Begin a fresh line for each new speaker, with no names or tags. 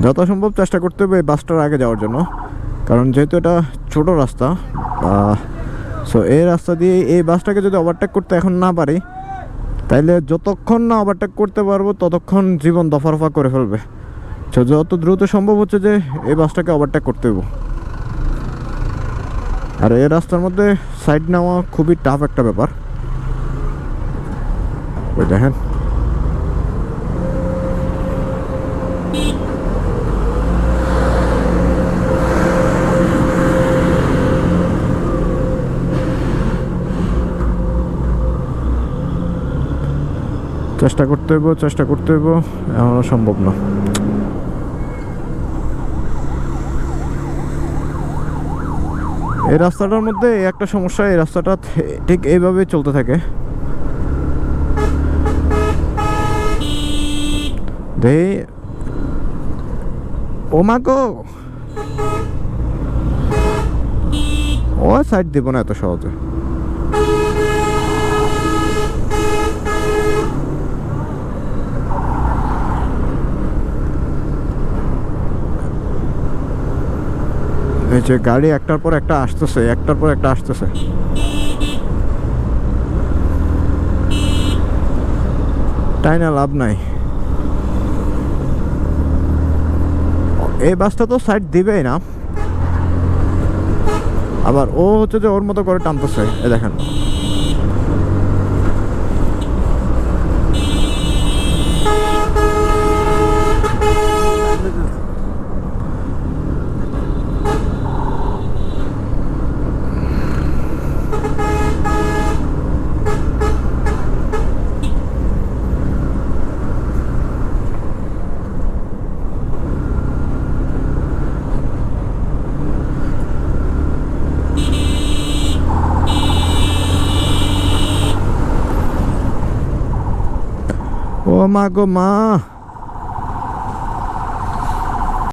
যত সম্ভব চেষ্টা করতে হবে এই বাসটার আগে যাওয়ার জন্য, কারণ যেহেতু এটা ছোট রাস্তা, সো এই রাস্তা দিয়ে এই বাসটাকে যদি ওভারটেক করতে এখন না পারি, তাইলে যতক্ষণ না ওভারটেক করতে পারবো ততক্ষণ জীবন দফা রফা করে ফেলবে। তো যত দ্রুত সম্ভব হচ্ছে যে এই বাসটাকে ওভারটেক করতে দেবো। আর এই রাস্তার মধ্যে সাইড নেওয়া খুবই টাফ একটা ব্যাপার। ওই দেখেন, চেষ্টা করতে হইব, এখনো সম্ভব না। এই রাস্তাটার মধ্যে একটা সমস্যা, এই রাস্তাটা ঠিক এইভাবে চলতে থাকে। ও মা গো, ও সাইড দিব না এত সহজে। এই যে গাড়ি একটার পর একটা আসতেছে, তাই না, লাভ নাই। এই বাসটা তো সাইড দিবেই না, আবার ও হচ্ছে যে ওর মতো করে টানতেছে। এ দেখেন, ও মা গো মা।